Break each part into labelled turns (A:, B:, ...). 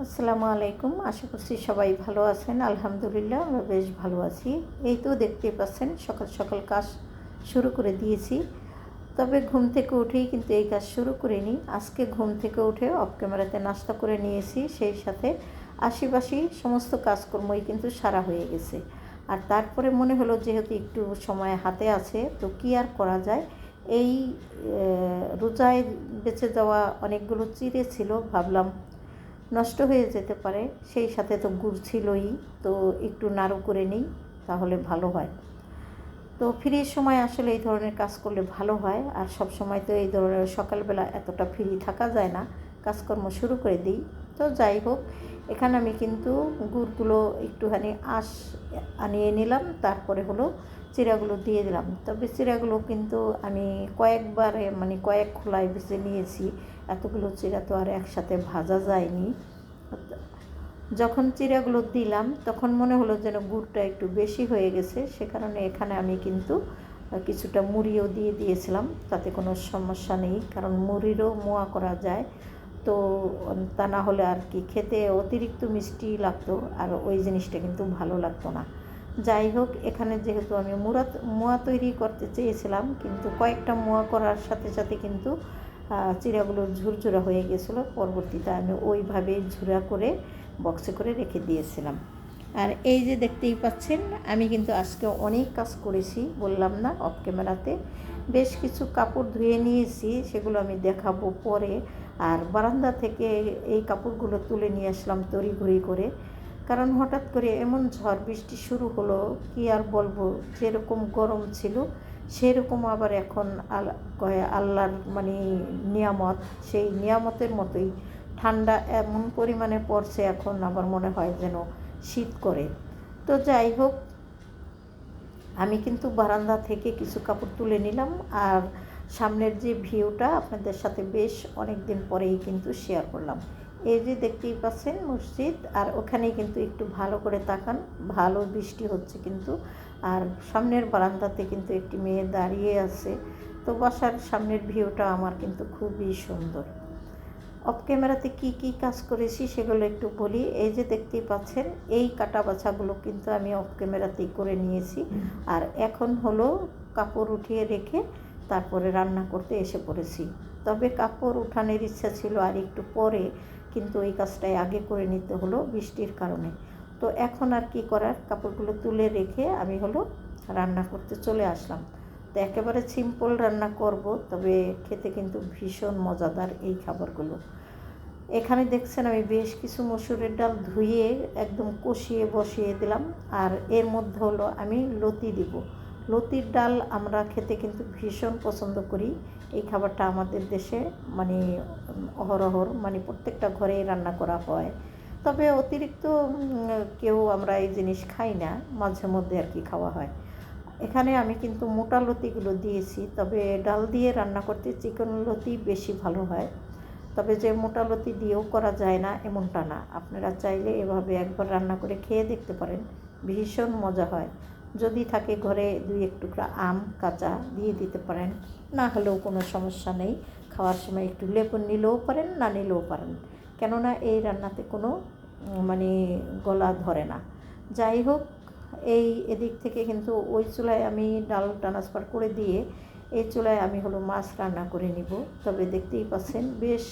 A: আসসালামু আলাইকুম। আশা করছি সবাই ভালো আছেন। আলহামদুলিল্লাহ আমরা বেশ ভালো আছি। এই তো দেখতেই পাচ্ছেন সকাল সকাল কাজ শুরু করে দিয়েছি। তবে ঘুম থেকে উঠেই কিন্তু এই কাজ শুরু করিনি। আজকে ঘুম থেকে উঠে অফ ক্যামেরাতে নাস্তা করে নিয়েছি, সেই সাথে আশিপাশি সমস্ত কাজকর্মই কিন্তু সারা হয়ে গেছে। আর তারপরে মনে হলো যেহেতু একটু সময় হাতে আছে, তো কী আর করা যায়। এই রোজায় বেঁচে যাওয়া অনেকগুলো চিড়ে ছিল, ভাবলাম নষ্ট হয়ে যেতে পারে, সেই সাথে তো গুড় ছিলই, তো একটু নাড়ু করে নিই তাহলে ভালো হয়। তো ফ্রি সময় আসলে এই ধরনের কাজ করলে ভালো হয়। আর সব সময় তো এই ধরনের সকালবেলা এতটা ফ্রি থাকা যায় না, কাজকর্ম শুরু করে দিই। তো যাই হোক, এখানে আমি কিন্তু গুড়গুলো একটুখানি আনিয়ে নিলাম, তারপরে হলো চিড়াগুলো দিয়ে দিলাম। তবে চিড়াগুলো কিন্তু আমি কয়েক খোলায় ভেজে নিয়েছি। এতগুলো চিড়া তো আর একসাথে ভাজা যায়নি। যখন চিড়াগুলো দিলাম তখন মনে হলো যেন গুড়টা একটু বেশি হয়ে গেছে, সে কারণে এখানে আমি কিন্তু কিছুটা মুড়িও দিয়ে দিয়েছিলাম। তাতে কোনো সমস্যা নেই, কারণ মুড়িরও মোয়া করা যায়। তো তা না হলে আর কি খেতে অতিরিক্ত মিষ্টি লাগতো, আর ওই জিনিসটা কিন্তু ভালো লাগতো না। যাই হোক, এখানে যেহেতু আমি মোয়া তৈরি করতে চেয়েছিলাম, কিন্তু কয়েকটা মোয়া করার সাথে সাথে কিন্তু চিড়াগুলো ঝুরঝুরা হয়ে গেছিলো। পরবর্তীতে আমি ওইভাবেই ঝুরা করে বক্সে করে রেখে দিয়েছিলাম। আর এই যে দেখতেই পাচ্ছেন, আমি কিন্তু আজকে অনেক কাজ করেছি, বললাম না অফ ক্যামেরাতে। বেশ কিছু কাপড় ধুয়ে নিয়েছি, সেগুলো আমি দেখাবো পরে। আর বারান্দা থেকে এই কাপড়গুলো তুলে নিয়ে আসলাম তড়িঘড়ি করে, কারণ হঠাৎ করে এমন ঝড় বৃষ্টি শুরু হলো, কি আর বলবো। যেরকম গরম ছিল সেরকম আবার এখন আল্লাহর নিয়ামত, সেই নিয়ামতের মতোই ঠান্ডা এমন পরিমাণে পড়ছে, এখন আবার মনে হয় যেন শীত করে। তো যাই হোক, আমি কিন্তু বারান্দা থেকে কিছু কাপড় তুলে নিলাম। আর সামনের যে ভিউটা আপনাদের সাথে বেশ অনেক দিন পরেই কিন্তু শেয়ার করলাম। এই যে দেখতেই পাচ্ছেন মসজিদ, আর ওখানেই কিন্তু একটু ভালো করে তাকান, ভালো বৃষ্টি হচ্ছে কিন্তু। আর সামনের বারান্দাতে কিন্তু একটি মেয়ে দাঁড়িয়ে আছে। তো বাসার সামনের ভিউটা আমার কিন্তু খুবই সুন্দর। অফ ক্যামেরাতে কী কাজ করেছি সেগুলো একটু বলি। এই যে দেখতেই পাচ্ছেন, এই কাটা বাছাগুলো কিন্তু আমি অফ ক্যামেরাতেই করে নিয়েছি। আর এখন হলো কাপড় উঠিয়ে রেখে তারপরে রান্না করতে এসে পড়েছি। তবে কাপড় উঠানোর ইচ্ছা ছিল আর একটু পরে, কিন্তু এই কাজটাই আগে করে নিতে হলো বৃষ্টির কারণে। তো এখন আর কি করার, কাপড়গুলো তুলে রেখে আমি হলো রান্না করতে চলে আসলাম। তো একেবারে সিম্পল রান্না করব, তবে খেতে কিন্তু ভীষণ মজাদার এই খাবারগুলো। এখানে দেখছেন আমি বেশ কিছু মসুরের ডাল ধুয়ে একদম কষিয়ে বসিয়ে দিলাম। আর এর মধ্যে হলো আমি লতি দিব। লতির ডাল আমরা খেতে কিন্তু ভীষণ পছন্দ করি। এই খাবারটা আমাদের দেশে অহরহর প্রত্যেকটা ঘরেই রান্না করা হয়। তবে অতিরিক্ত কেউ আমরা এই জিনিস খাই না, মাঝে মধ্যে আর কি খাওয়া হয়। এখানে আমি কিন্তু মোটা লতিগুলো দিয়েছি, তবে ডাল দিয়ে রান্না করতে চিকন লতি বেশি ভালো হয়। তবে যে মোটা লতি দিয়েও করা যায় না এমনটা না, আপনারা চাইলে এভাবে একবার রান্না করে খেয়ে দেখতে পারেন, ভীষণ মজা হয়। যদি থাকে ঘরে 2-1 টুকরা আম কাঁচা দিয়ে দিতে পারেন, না হলেও কোনো সমস্যা নেই। খাওয়ার সময় একটু লেবু নিলেও পারেন, না নিলেও পারেন, কেননা এই রান্নাতে কোনো গলা ধরে না। যাই হোক, এদিক থেকে কিন্তু ওই চুলায় আমি ডাল ট্রান্সফার করে দিয়ে এই চুলায় আমি হলো মাছ রান্না করে নিব। তবে দেখতেই পাচ্ছেন বেশ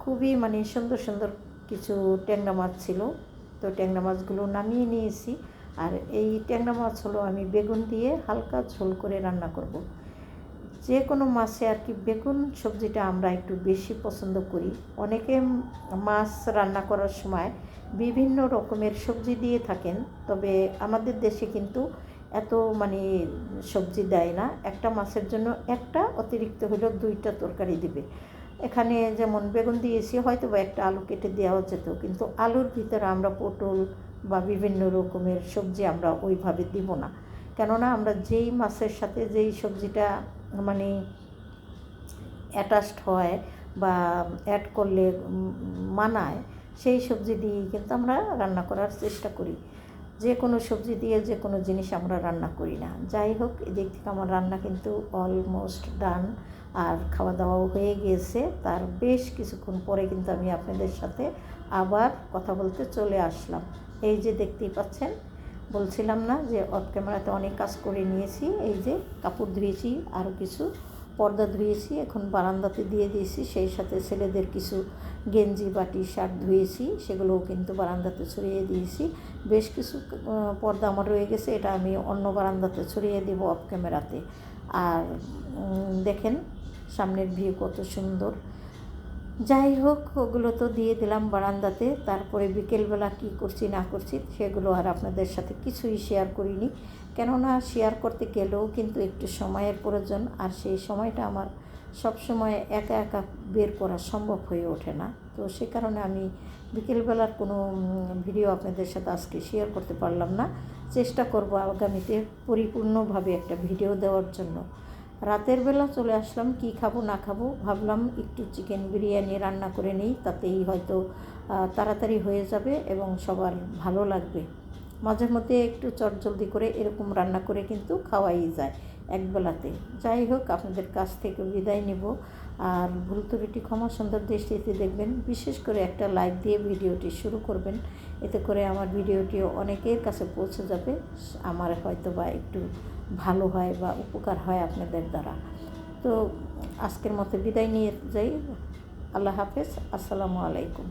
A: খুবই সুন্দর সুন্দর কিছু ট্যাংরা মাছ ছিল। তো ট্যাংরা মাছগুলো নামিয়ে নিয়েছি। আর এই ট্যাংরা মাছ হলো আমি বেগুন দিয়ে হালকা ঝোল করে রান্না করব। যে কোনো মাছে আর কি বেগুন সবজিটা আমরা একটু বেশি পছন্দ করি। অনেকে মাছ রান্না করার সময় বিভিন্ন রকমের সবজি দিয়ে থাকেন, তবে আমাদের দেশে কিন্তু এত সবজি দেয় না। একটা মাছের জন্য একটা অতিরিক্ত হলেও 2টা তরকারি দিবে। এখানে যেমন বেগুন দিয়েছি, হয়তো বা একটা আলু কেটে দেওয়া যেত, কিন্তু আলুর ভিতরে আমরা পটল বা বিভিন্ন রকমের সবজি আমরা ওইভাবে দিব না। কেননা আমরা যেই মাছের সাথে যেই সবজিটা অ্যাটাচড হয় বা অ্যাড করলে মানায়, সেই সবজি দিয়েই কিন্তু আমরা রান্না করার চেষ্টা করি। যে কোনো সবজি দিয়ে যে কোনো জিনিস আমরা রান্না করি না। যাই হোক, এদিক থেকে আমার রান্না কিন্তু অলমোস্ট ডান। আর খাওয়া দাওয়াও হয়ে গিয়েছে। তার বেশ কিছুক্ষণ পরে কিন্তু আমি আপনাদের সাথে আবার কথা বলতে চলে আসলাম। এই যে দেখতেই পাচ্ছেন, বলছিলাম না যে অফ ক্যামেরাতে অনেক কাজ করে নিয়েছি। এই যে কাপড় ধুয়েছি, আরও কিছু পর্দা ধুয়েছি, এখন বারান্দাতে দিয়ে দিয়েছি। সেই সাথে ছেলেদের কিছু গেঞ্জি বা টি শার্ট ধুয়েছি, সেগুলোও কিন্তু বারান্দাতে ছড়িয়ে দিয়েছি। বেশ কিছু পর্দা আমার রয়ে গেছে, এটা আমি অন্য বারান্দাতে ছড়িয়ে দেবো অফ ক্যামেরাতে। আর দেখেন সামনের ভিউ কত সুন্দর। যাই হোক, ওগুলো তো দিয়ে দিলাম বারান্দাতে। তারপরে বিকেলবেলা কী করছি না করছি সেগুলো আর আপনাদের সাথে কিছুই শেয়ার করিনি, কেননা শেয়ার করতে গেলেও কিন্তু একটু সময়ের প্রয়োজন, আর সেই সময়টা আমার সব সময় একা একা বের করা সম্ভব হয়ে ওঠে না। তো সে কারণে আমি বিকেলবেলার কোনো ভিডিও আপনাদের সাথে আজকে শেয়ার করতে পারলাম না। চেষ্টা করব আগামীতে পরিপূর্ণভাবে একটা ভিডিও দেওয়ার জন্য। রাতের বেলা চলে আসলাম, কি খাবো না খাবো, ভাবলাম একটু চিকেন বিরিয়ানি রান্না করে নিই, তাতেই হয়তো তাড়াতাড়ি হয়ে যাবে এবং সবার ভালো লাগবে। মাঝে মধ্যে একটু চটজলদি করে এরকম রান্না করে কিন্তু খাওয়াই যায় একবেলাতে। যাই হোক, আপনাদের কাছ থেকে বিদায় নেব। আর ভুল ত্রুটি ক্ষমা সুন্দর দৃষ্টিতে দেখবেন। বিশেষ করে একটা লাইক দিয়ে ভিডিওটি শুরু করবেন, এতে করে আমার ভিডিওটিও অনেকের কাছে পৌঁছে যাবে। আমার হয়তো বা একটু ভালো হয় বা উপকার হয় আপনাদের দ্বারা। তো আজকের মতো বিদায় নিয়ে যাই। আল্লাহ হাফেজ, আসসালামু আলাইকুম।